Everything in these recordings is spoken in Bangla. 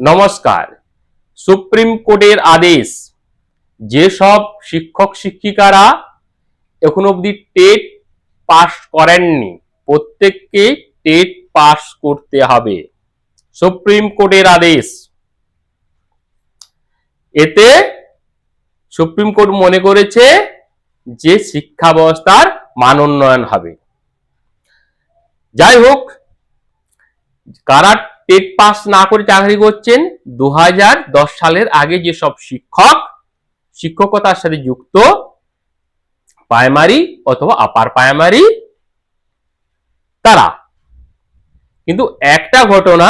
নমস্কার। সুপ্রিম কোর্টের আদেশ, যেসব শিক্ষক শিক্ষিকারা এখন অবধি টেট পাস করেননি প্রত্যেককে টেট পাস করতে হবে। সুপ্রিম কোর্টের আদেশ। এতে সুপ্রিম কোর্ট মনে করেছে যে শিক্ষা ব্যবস্থার মান উন্নয়ন হবে। যাই হোক, কারা টেট পাস না করে চাকরি করছেন, 2010 সালের আগে যেসব শিক্ষকতার সাথে যুক্ত, প্রাইমারি অথবা আপার প্রাইমারি, তারা কিন্তু একটা ঘটনা,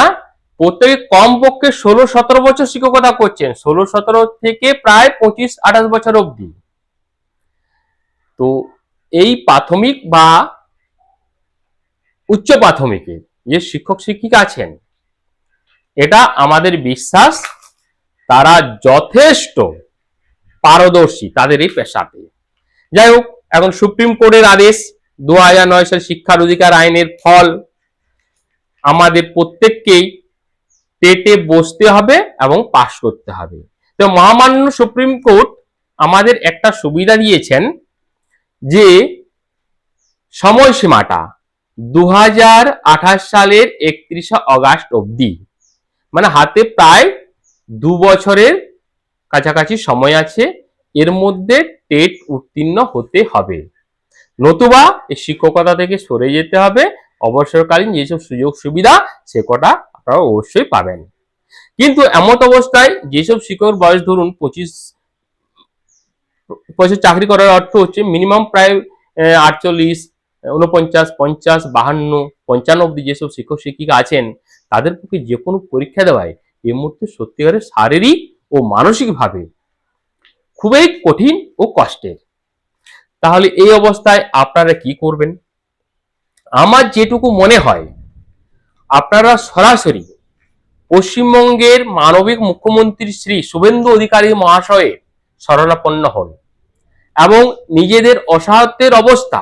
প্রত্যেকে কমপক্ষে 16-17 বছর শিক্ষকতা করছেন, 16-17 থেকে প্রায় 25-28 বছর অবধি। তো এই প্রাথমিক বা উচ্চ প্রাথমিকে যে শিক্ষক শিক্ষিকা আছেন, এটা আমাদের বিশ্বাস তারা যথেষ্ট পারদর্শী তাদের এই পেশাতে। যাই হোক, এখন সুপ্রিম কোর্টের আদেশ, 2009 সালের শিক্ষার অধিকার আইনের ফল, আমাদের প্রত্যেককেই টেটে বসতে হবে এবং পাশ করতে হবে। তো মহামান্য সুপ্রিম কোর্ট আমাদের একটা সুবিধা দিয়েছেন যে সময়সীমাটা 2028 সালের 31 আগস্ট অবধি, মানে হাতে প্রায় 2 বছরের কাছাকাছি সময় আছে। এর মধ্যে টেট উত্তীর্ণ হতে হবে, নতুবা এই শিক্ষকতা থেকে সরে যেতে হবে। অবসরকালীন যেসব সুযোগ সুবিধা সে কটা আপনারা অবশ্যই পাবেন। কিন্তু এমত অবস্থায় যেসব শিক্ষকের বয়স ধরুন 25 বছর, চাকরি করার অর্থ হচ্ছে মিনিমাম প্রায় 48, 49, 50, 52, 55 অব্দি যেসব শিক্ষক শিক্ষিকা আছেন, তাদের পক্ষে যে কোনো পরীক্ষা দেওয়ায় এই মুহূর্তে সত্যিকারের শারীরিক ও মানসিকভাবে খুবই কঠিন ও কষ্টের। তাহলে এই অবস্থায় আপনারা কি করবেন? আমার যেটুকু মনে হয়, আপনারা সরাসরি পশ্চিমবঙ্গের মানবিক মুখ্যমন্ত্রী শ্রী শুভেন্দু অধিকারী মহাশয়ের শরণাপন্ন হন এবং নিজেদের অসহায়ত্বের অবস্থা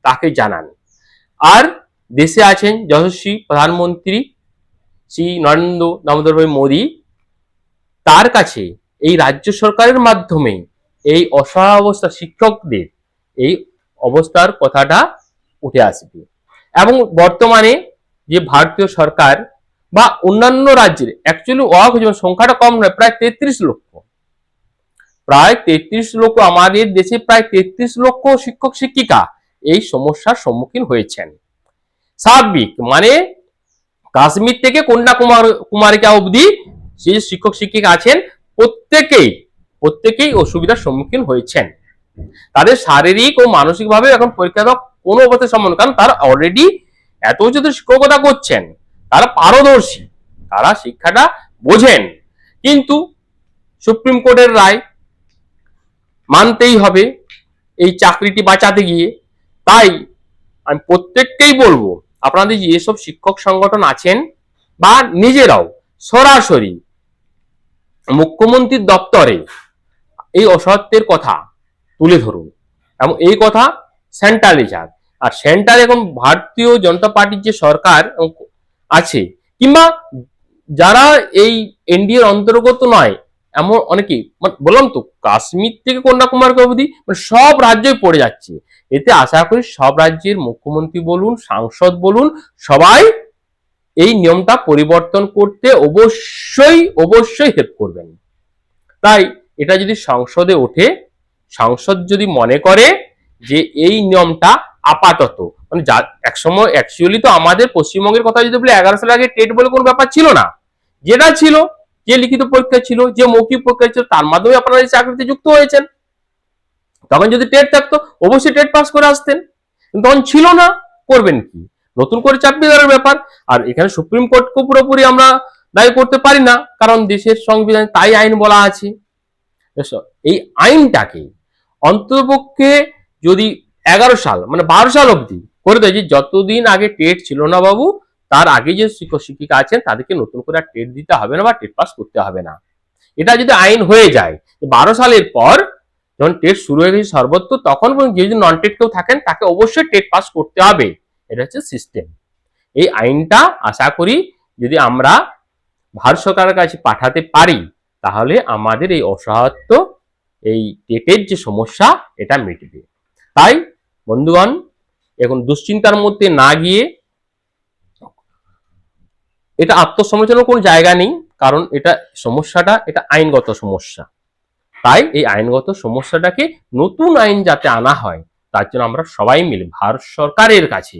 তাকে জানান। আর দেশে আছেন যশস্বী প্রধানমন্ত্রী শ্রী নরেন্দ্র দামোদর ভাই মোদী, তার কাছে এই রাজ্য সরকারের মাধ্যমে এই অসহায় অবস্থা শিক্ষকদের এই অবস্থার কথাটা উঠে আসবে। এবং বর্তমানে যে ভারতীয় সরকার বা অন্যান্য রাজ্যের অ্যাকচুয়ালি সংখ্যাটা কম নয়, প্রায় 33 লক্ষ, আমাদের দেশে প্রায় 33 লক্ষ শিক্ষক শিক্ষিকা এই সমস্যার সম্মুখীন হয়েছেন। স্বাভাবিক, মানে কাশ্মীর থেকে কন্যাকুমারিকা অবধি যে শিক্ষক শিক্ষিকা আছেন প্রত্যেকেই অসুবিধার সম্মুখীন হয়েছেন। তাদের শারীরিক ও মানসিকভাবে এখন পরীক্ষা দেওয়া কোনো অবস্থায় সম্ভব, কারণ তারা অলরেডি এত বছর শিক্ষকতা করছেন, তারা পারদর্শী, তারা শিক্ষাটা বোঝেন। কিন্তু সুপ্রিম কোর্টের রায় মানতেই হবে এই চাকরিটি বাঁচাতে গিয়ে। তাই আমি প্রত্যেককেই বলবো, আপনাদের যেসব শিক্ষক সংগঠন আছেন বা নিজেরাও সরাসরি মুখ্যমন্ত্রীর দপ্তরে এই অসহায়ত্বের কথা তুলে ধরুন এবং এই কথা সেন্ট্রালে যাক। আর সেন্ট্রালে এখন ভারতীয় জনতা পার্টির যে সরকার আছে, কিংবা যারা এই এনডিএর অন্তর্গত নয়, এমন অনেকেই, বললাম তো কাশ্মীর থেকে কন্যাকুমারিকা অবধি সব রাজ্যই পড়ে যাচ্ছে। এতে আশা করি সব রাজ্যের মুখ্যমন্ত্রী বলুন, সাংসদ বলুন, সবাই এই নিয়মটা পরিবর্তন করতে অবশ্যই হেল্প করবেন। তাই এটা যদি সংসদে ওঠে, সংসদ যদি মনে করে যে এই নিয়মটা আপাতত, মানে একসময় অ্যাকচুয়ালি তো আমাদের পশ্চিমবঙ্গের কথা যদি বলে 11 সাল আগে টেট বলে কোনো ব্যাপার ছিল না। যেটা ছিল, যে লিখিত পরীক্ষা ছিল, যে মৌখিক পরীক্ষা ছিল, তার মাধ্যমে আপনারা এই চাকরিতে যুক্ত হয়েছেন। তখন যদি টেট থাকতো অবশ্যই টেট পাস করে আসতেন, কিন্তু তখন ছিল না, করবেন কি? নতুন করে চাপিয়ে দেওয়ার ব্যাপার। আর এখানে সুপ্রিম কোর্টকে পুরোপুরি আমরা দায়ী করতে পারি না, কারণ দেশের সংবিধান তাই আইন বলা আছে। এই আইনটাকে অন্ততপক্ষে যদি 11 সাল, মানে 12 সাল অবধি করে দেয়, যে যতদিন আগে টেট ছিল না বাবু, তার আগে যে শিক্ষক শিক্ষিকা আছেন তাদেরকে নতুন করে আর টেট দিতে হবে না বা টেট পাস করতে হবে না। এটা যদি আইন হয়ে যায়, 12 সালের পর যখন টেট শুরু হয়ে গেছে সর্বত্র, তখন যদি নন টেট কেউ থাকেন তাকে অবশ্যই টেট পাস করতে হবে। এটা হচ্ছে সিস্টেম। এই আইনটা আশা করি যদি আমরা ভারত সরকারের কাছে পাঠাতে পারি, তাহলে আমাদের এই অসহায়ত্ব, এই টেটের যে সমস্যা, এটা মিটবে। তাই বন্ধুগণ, এখন দুশ্চিন্তার মধ্যে না গিয়ে, এটা আত্মসমালোচনার কোনো জায়গা নেই, কারণ এটা সমস্যাটা এটা আইনগত সমস্যা। তাই এই আইনগত সমস্যাটাকে নতুন আইন যাতে আনা হয়, তার জন্য আমরা সবাই মিলে ভারত সরকারের কাছে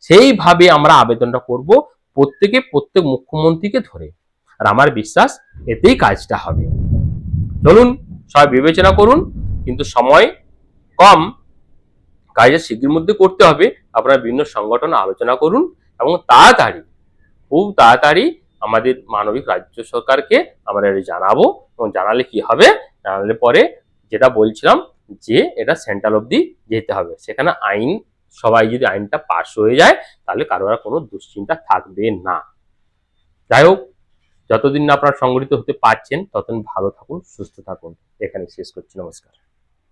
সেইভাবে আমরা আবেদনটা করব, প্রত্যেক মুখ্যমন্ত্রীকে ধরে। আর আমার বিশ্বাস এতেই কাজটা হবে। চলুন সবাই বিবেচনা করুন, কিন্তু সময় কম, কাজটা শীঘ্রের মধ্যে করতে হবে। আপনারা বিভিন্ন সংগঠন আলোচনা করুন এবং তাড়াতাড়ি, খুব তাড়াতাড়ি আমাদের মানবিক রাজ্য সরকারকে আমরা এটা জানাবো। এবং জানালে কি হবে, জানালে পরে যেটা বলছিলাম যে এটা সেন্ট্রাল অবধি যেতে হবে, সেখানে আইন, সবাই যদি আইনটা পাস হয়ে যায়, তাহলে কারোর আর কোনো দুশ্চিন্তা থাকবে না। যাই হোক, যতদিন না আপনারা সংগঠিত হতে পারছেন, ততদিন ভালো থাকুন, সুস্থ থাকুন। এখানে শেষ করছি, নমস্কার।